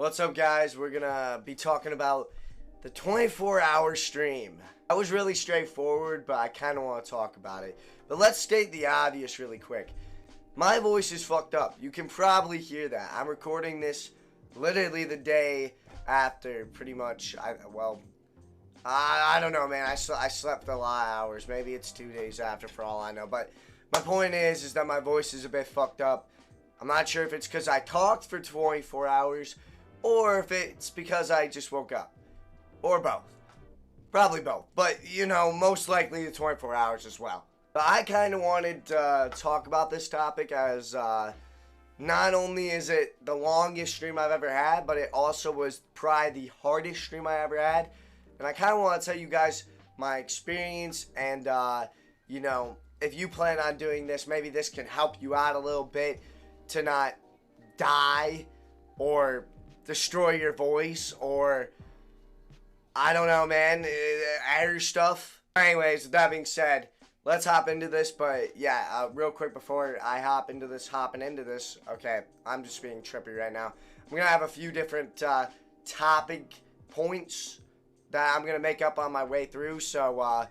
What's up, guys? We're gonna be talking about the 24-hour stream. That was really straightforward, but I kind of want to talk about it. But let's state the obvious really quick. My voice is fucked up. You can probably hear that. I'm recording this literally the day after, pretty much. I don't know, man. I slept a lot of hours. Maybe it's 2 days after, for all I know. But my point is that my voice is a bit fucked up. I'm not sure if it's because I talked for 24 hours or if it's because I just woke up. Or both. Probably both. But, you know, most likely the 24 hours as well. But I kind of wanted to talk about this topic as not only is it the longest stream I've ever had, but it also was probably the hardest stream I ever had. And I kind of want to tell you guys my experience and, you know, if you plan on doing this, maybe this can help you out a little bit to not die or destroy your voice or, I don't know, man, air stuff. Anyways, with that being said, let's hop into this. But yeah, real quick before I hopping into this, okay, I'm just being trippy right now. I'm gonna have a few different topic points that I'm gonna make up on my way through. So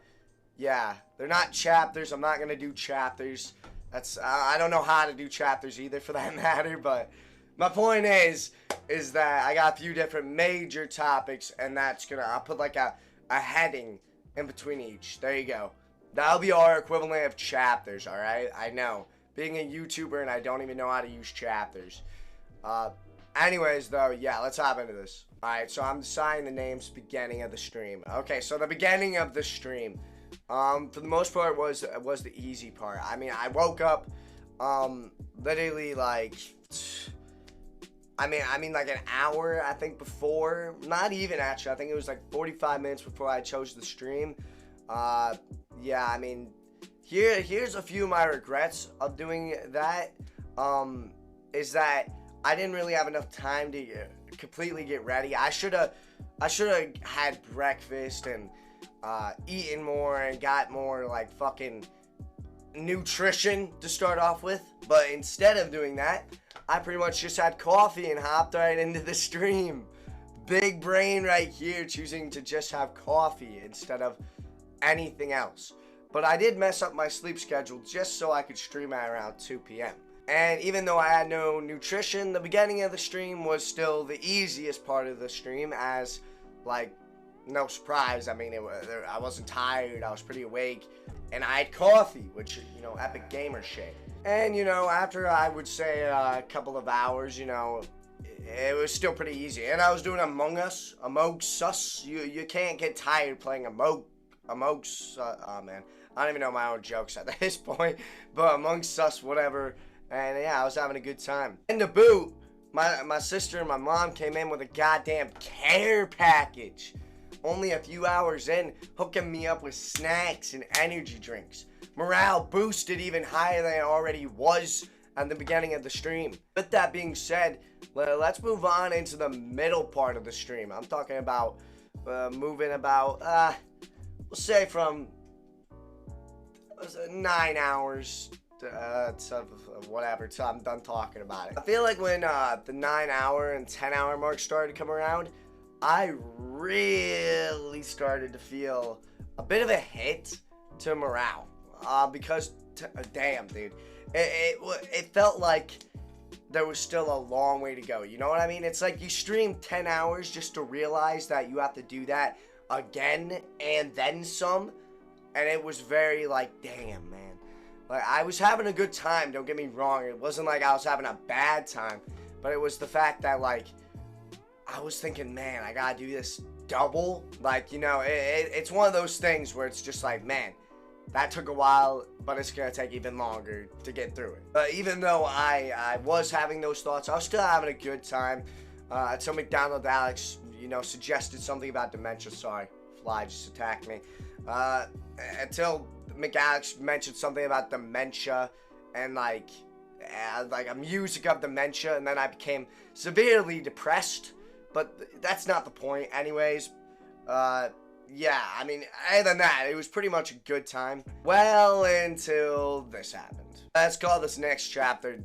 yeah, they're not chapters. I'm not gonna do chapters. I don't know how to do chapters either, for that matter. But my point is that I got a few different major topics, and I'll put like a heading in between each. There you go. That'll be our equivalent of chapters, alright? I know. Being a YouTuber and I don't even know how to use chapters. Anyways, though, yeah, let's hop into this. Alright, so I'm deciding the names beginning of the stream. Okay, so the beginning of the stream, for the most part, was the easy part. I mean, I woke up, literally, like, I mean, like an hour, I think, before. Not even, actually. I think it was like 45 minutes before I chose the stream. Yeah, I mean, here's a few of my regrets of doing that. Is that I didn't really have enough time to completely get ready. I should have had breakfast and eaten more and got more, like, fucking nutrition to start off with. But instead of doing that, I pretty much just had coffee and hopped right into the stream. Big brain right here, choosing to just have coffee instead of anything else. But I did mess up my sleep schedule just so I could stream at around 2 p.m. And even though I had no nutrition, the beginning of the stream was still the easiest part of the stream, as, like, no surprise. I mean, I wasn't tired, I was pretty awake, and I had coffee, which, you know, epic gamer shit. And, you know, after I would say a couple of hours, you know, it was still pretty easy. And I was doing Among Us. You can't get tired playing Among Us. Oh, man. I don't even know my own jokes at this point. But Amongst Us, whatever. And, yeah, I was having a good time. And to boot, my sister and my mom came in with a goddamn care package. Only a few hours in, hooking me up with snacks and energy drinks. Morale boosted even higher than it already was at the beginning of the stream. With that being said, let's move on into the middle part of the stream. I'm talking about moving about, we'll say from 9 hours to whatever, till I'm done talking about it. I feel like when the 9 hour and 10 hour mark started to come around, I really started to feel a bit of a hit to morale. Because, damn, dude, it felt like there was still a long way to go, you know what I mean? It's like you stream 10 hours just to realize that you have to do that again and then some, and it was very, like, damn, man. Like, I was having a good time, don't get me wrong. It wasn't like I was having a bad time, but it was the fact that, like, I was thinking, man, I gotta do this double. Like, you know, it's one of those things where it's just like, man, that took a while, but it's gonna take even longer to get through it. But even though I was having those thoughts, I was still having a good time. Until McDonald Alex, you know, suggested something about dementia. Sorry, fly just attacked me. Until McAlex mentioned something about dementia and like a music of dementia, and then I became severely depressed. But that's not the point, anyways. Yeah, I mean, other than that, it was pretty much a good time. Well, until this happened. Let's call this next chapter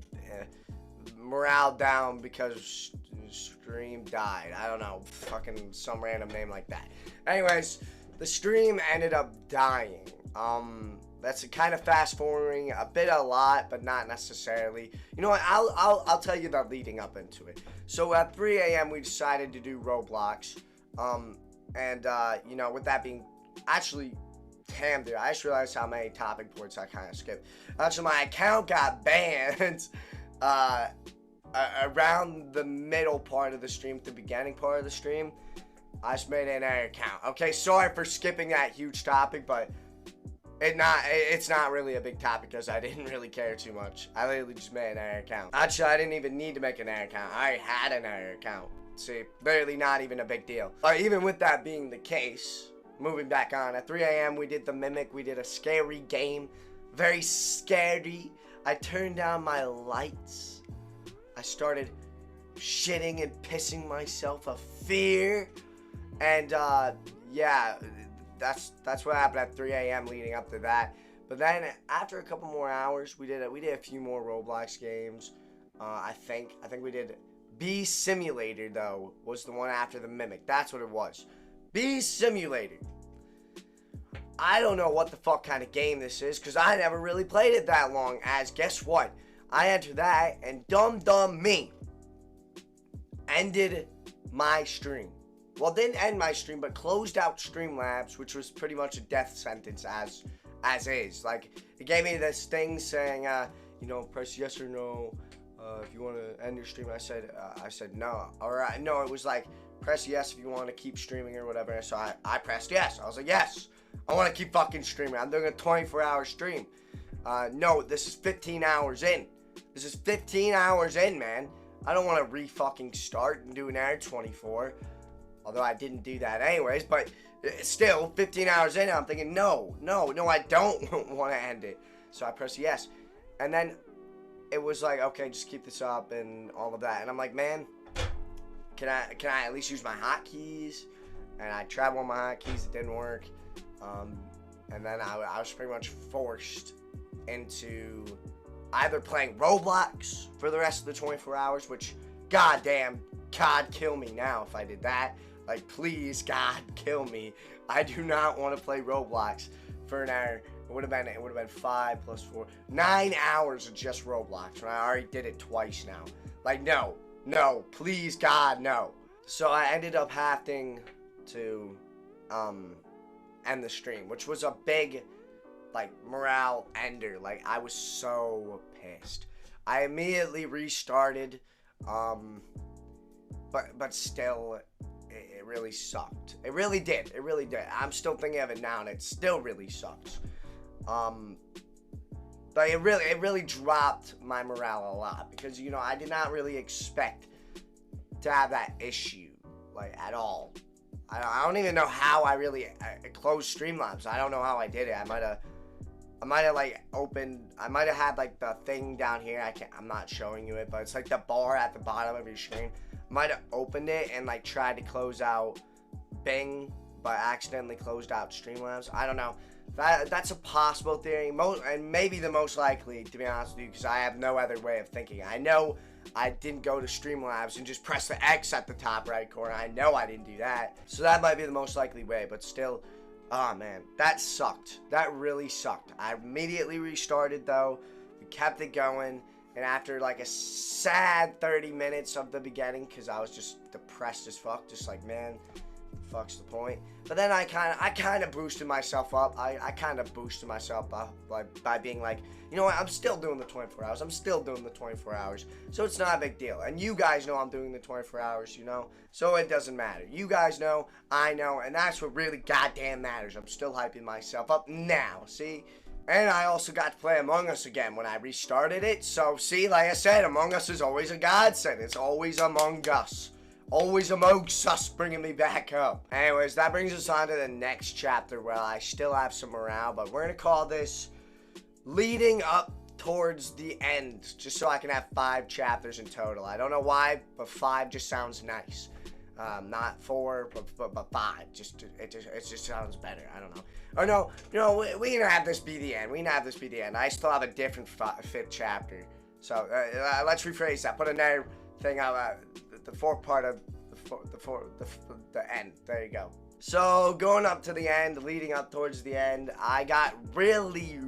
morale down because stream died. I don't know, fucking some random name like that. Anyways, the stream ended up dying. That's kind of fast forwarding a lot, but not necessarily. You know what? I'll tell you the leading up into it. So at 3 a.m. we decided to do Roblox. You know, with that being actually. Damn, dude, I just realized how many topic points I kind of skipped. Actually, my account got banned around the middle part of the stream, the beginning part of the stream. I just made another account. Okay, sorry for skipping that huge topic, but it's not really a big topic because I didn't really care too much. I literally just made another account. Actually, I didn't even need to make another account. I had another account. See, literally not even a big deal. But even with that being the case, moving back on, at 3 a.m. we did the Mimic. We did a scary game. Very scary. I turned down my lights. I started shitting and pissing myself of fear. And, yeah, that's what happened at 3 a.m. leading up to that. But then, after a couple more hours, we did a few more Roblox games. I think we did Bee Simulator, though, was the one after the Mimic. That's what it was. Bee Simulator. I don't know what the fuck kind of game this is, because I never really played it that long, as guess what? I entered that, and dumb me ended my stream. Well, didn't end my stream, but closed out Streamlabs, which was pretty much a death sentence as is. Like, it gave me this thing saying, you know, press yes or no if you want to end your stream. I said no. Alright, no, it was like, press yes if you want to keep streaming or whatever. So I pressed yes. I was like, yes, I want to keep fucking streaming. I'm doing a 24-hour stream. No, this is 15 hours in. This is 15 hours in, man. I don't want to re-fucking start and do an hour 24. Although I didn't do that anyways, but still, 15 hours in, I'm thinking, no, I don't want to end it. So I pressed yes. And then it was like, okay, just keep this up and all of that. And I'm like, man, can I at least use my hotkeys? And I tried one of my hotkeys, it didn't work. And then I was pretty much forced into either playing Roblox for the rest of the 24 hours, which, goddamn, God kill me now if I did that. Like, please, God kill me. I do not want to play Roblox for an hour. It would have been 5 plus 4, 9 hours of just Roblox, and I already did it twice now. Like, no, please, God, no. So I ended up having to end the stream, which was a big, like, morale ender. Like, I was so pissed. I immediately restarted, but still, it really sucked. It really did. I'm still thinking of it now, and it still really sucks. But it really dropped my morale a lot, because, you know, I did not really expect to have that issue, like, at all. I don't even know how I closed Streamlabs. I don't know how I did it. I might have like I might have had like the thing down here. I'm not showing you it, but it's like the bar at the bottom of your screen. Might have opened it and like tried to close out Bing, but accidentally closed out Streamlabs. I don't know. That's a possible theory, and maybe the most likely, to be honest with you, because I have no other way of thinking. I know I didn't go to Streamlabs and just press the X at the top right corner. I know I didn't do that. So that might be the most likely way, but still, oh man, that sucked. That really sucked. I immediately restarted though. We kept it going, and after like a sad 30 minutes of the beginning, because I was just depressed as fuck, just like, man, fuck's the point. But then I kind of boosted myself up. I kind of boosted myself up by being like, you know what, I'm still doing the 24 hours. I'm still doing the 24 hours. So it's not a big deal. And you guys know I'm doing the 24 hours, you know. So it doesn't matter. You guys know, I know, and that's what really goddamn matters. I'm still hyping myself up now, see? And I also got to play Among Us again when I restarted it. So, see, like I said, Among Us is always a godsend. It's always Among Us. Always Among Us bringing me back up. Anyways, that brings us on to the next chapter where I still have some morale, but we're going to call this Leading Up Towards the End, just so I can have 5 chapters in total. I don't know why, but 5 just sounds nice. Not 4, but 5. It just sounds better. I don't know. Or no, we can have this be the end. We can have this be the end. I still have a different 5th chapter. So let's rephrase that. Put another thing out. the fourth part of the end. There you go. So going up to the end, leading up towards the end, I got really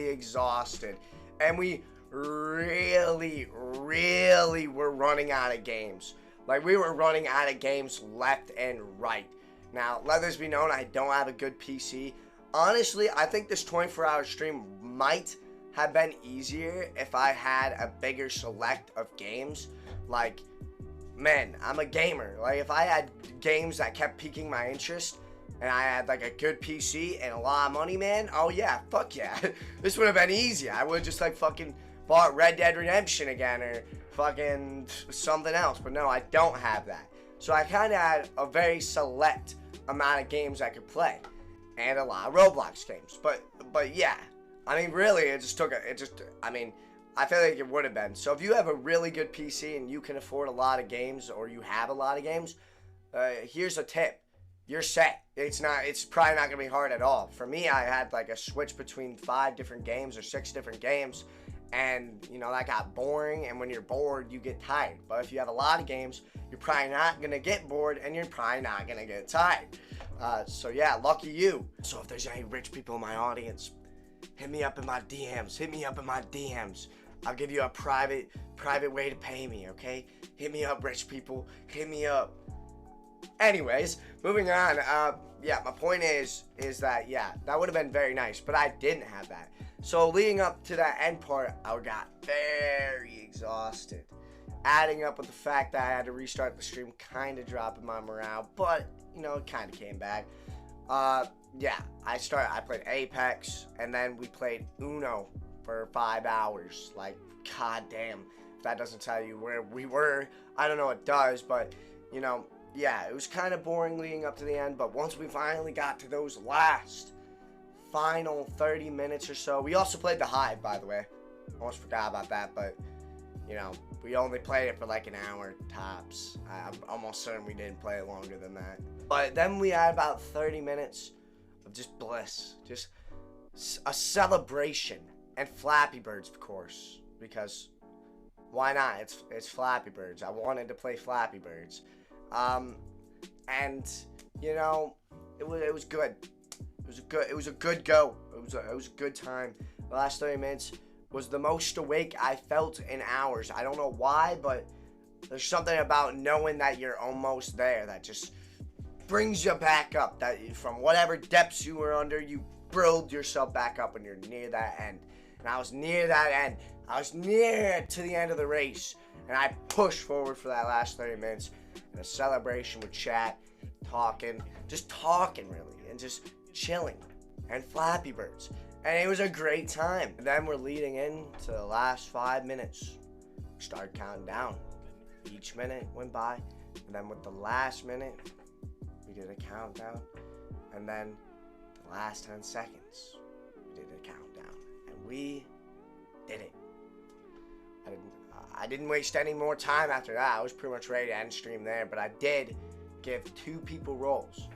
exhausted, and we really were running out of games. Like, we were running out of games left and right. Now, let this be known, I don't have a good PC. Honestly, I think this 24-hour stream might have been easier if I had a bigger select of games. Like, man, I'm a gamer. Like, if I had games that kept piquing my interest, and I had like a good PC and a lot of money, man, oh yeah, fuck yeah. This would have been easy. I would have just like fucking bought Red Dead Redemption again, or fucking something else. But no, I don't have that. So I kind of had a very select amount of games I could play, and a lot of Roblox games. But yeah, I mean, really, I feel like it would have been. So if you have a really good PC and you can afford a lot of games, or you have a lot of games, here's a tip. You're set. It's probably not going to be hard at all. For me, I had like a switch between 5 different games or 6 different games, and you know, that got boring, and when you're bored, you get tired. But if you have a lot of games, you're probably not going to get bored, and you're probably not going to get tired. So yeah, lucky you. So if there's any rich people in my audience, hit me up in my DMs. Hit me up in my DMs. I'll give you a private way to pay me, okay? Hit me up, rich people. Hit me up. Anyways, moving on. Yeah, my point is that, yeah, that would have been very nice, but I didn't have that. So leading up to that end part, I got very exhausted. Adding up with the fact that I had to restart the stream, kind of dropping my morale, but, you know, it kind of came back. Yeah, I played Apex, and then we played Uno for 5 hours. Like, goddamn, if that doesn't tell you where we were, I don't know what does, but, you know, yeah, it was kind of boring leading up to the end, but once we finally got to those final 30 minutes or so, we also played the Hive, by the way. Almost forgot about that, but, you know, we only played it for like an hour tops. I'm almost certain we didn't play it longer than that. But then we had about 30 minutes of just bliss, just a celebration, and Flappy Birds, of course, because why not? It's Flappy Birds. I wanted to play Flappy Birds. And you know, it was good. It was a good go. It was a good time. The last 30 minutes was the most awake I felt in hours. I don't know why, but there's something about knowing that you're almost there that just brings you back up. That from whatever depths you were under, you build yourself back up when you're near that end. And I was near that end. I was near to the end of the race, and I pushed forward for that last 30 minutes. And a celebration with chat, just talking really, and just chilling, and Flappy Birds, and it was a great time. And then we're leading into the last 5 minutes. We started counting down. Each minute went by, and then with the last minute, we did a countdown, and then the last 10 seconds, we did a countdown, and we did it. I didn't waste any more time after that. I was pretty much ready to end stream there, but I did give 2 people roles.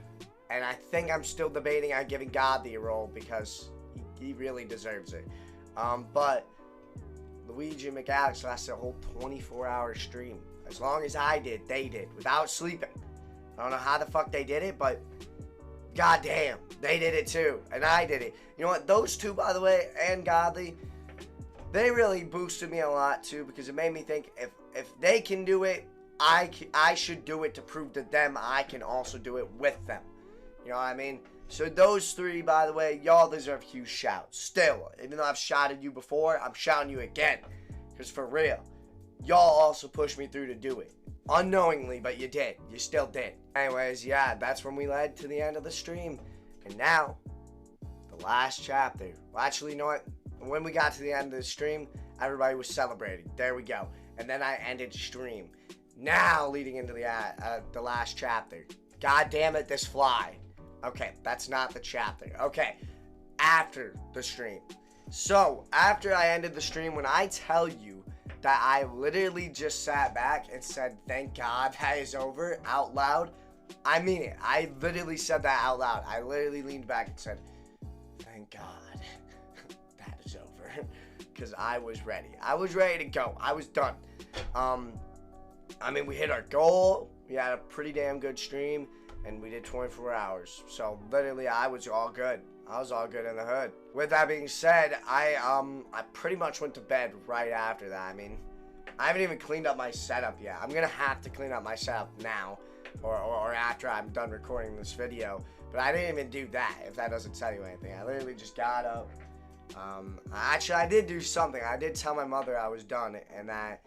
And I think I'm still debating on giving Godly a role because he really deserves it. But Luigi and McAlex lasted a whole 24-hour stream. As long as I did, they did, without sleeping. I don't know how the fuck they did it, but goddamn, they did it too. And I did it. You know what? Those 2, by the way, and Godly, they really boosted me a lot too, because it made me think if they can do it, I should do it to prove to them I can also do it with them. You know what I mean? So those 3, by the way, y'all deserve huge shouts. Still, even though I've shouted you before, I'm shouting you again. Because for real, y'all also pushed me through to do it. Unknowingly, but you did. You still did. Anyways, yeah, that's when we led to the end of the stream. And now, the last chapter. Well, actually, you know what? When we got to the end of the stream, everybody was celebrating. There we go. And then I ended stream. Now, leading into the last chapter. God damn it, this fly. Okay, that's not the chapter. Okay, after the stream. So, after I ended the stream, when I tell you that I literally just sat back and said, thank God that is over, out loud, I mean it. I literally said that out loud. I literally leaned back and said, thank God that is over. Because I was ready. I was ready to go. I was done. I mean, we hit our goal. We had a pretty damn good stream, and we did 24 hours. So literally, I was all good. I was all good in the hood. With that being said, I pretty much went to bed right after that. I mean, I haven't even cleaned up my setup yet. I'm gonna have to clean up my setup now, or after I'm done recording this video. But I didn't even do that, if that doesn't tell you anything. I literally just got up. Actually, I did do something. I did tell my mother I was done and that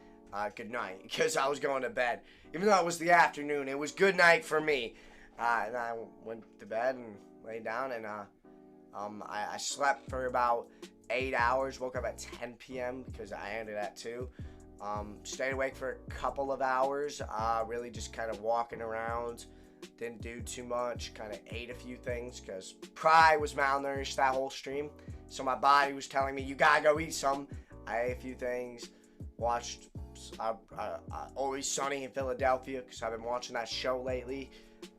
good night, because I was going to bed. Even though it was the afternoon, it was good night for me. And I went to bed and laid down, and I slept for about 8 hours. Woke up at 10 p.m. because I ended at 2. Stayed awake for a couple of hours. Really just kind of walking around. Didn't do too much. Kind of ate a few things because probably was malnourished that whole stream. So my body was telling me, you gotta go eat some. I ate a few things. Watched Always Sunny in Philadelphia because I've been watching that show lately.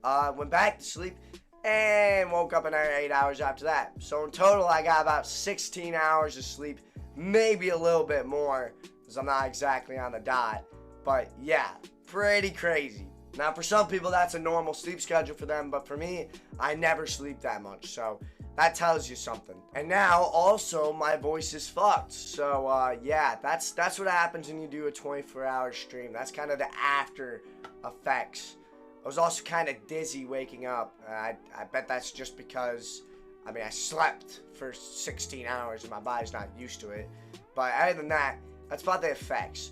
Went back to sleep and woke up another 8 hours after that. So in total, I got about 16 hours of sleep, maybe a little bit more because I'm not exactly on the dot. But yeah, pretty crazy. Now, for some people, that's a normal sleep schedule for them, but for me, I never sleep that much, so that tells you something. And now, also, my voice is fucked. So, yeah, that's what happens when you do a 24-hour stream. That's kind of the after effects. I was also kind of dizzy waking up. I bet that's just because, I mean, I slept for 16 hours and my body's not used to it. But other than that, that's about the effects.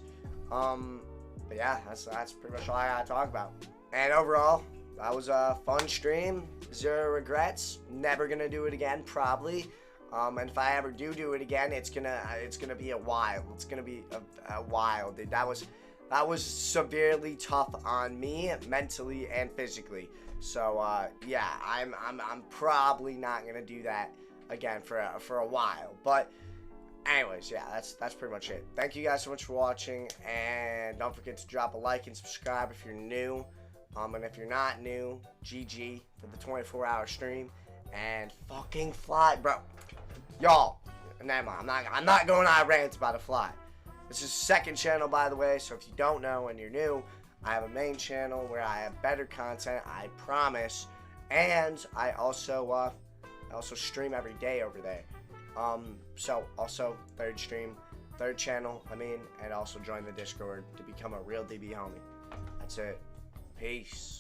But yeah, that's pretty much all I gotta talk about. And overall, that was a fun stream. 0 regrets. Never gonna do it again, probably. And if I ever do it again, it's gonna be a while. It's gonna be a while, dude. That was severely tough on me, mentally and physically. So yeah, I'm probably not gonna do that again for a while. But anyways, yeah, that's pretty much it. Thank you guys so much for watching, and don't forget to drop a like and subscribe if you're new. And if you're not new, GG for the 24-hour stream, and fucking fly, bro. Y'all, never mind. I'm not going on a rant about a fly. This is second channel, by the way, so if you don't know and you're new, I have a main channel where I have better content, I promise, and I also stream every day over there. So also third channel, and also join the Discord to become a real DB homie. That's it. Peace.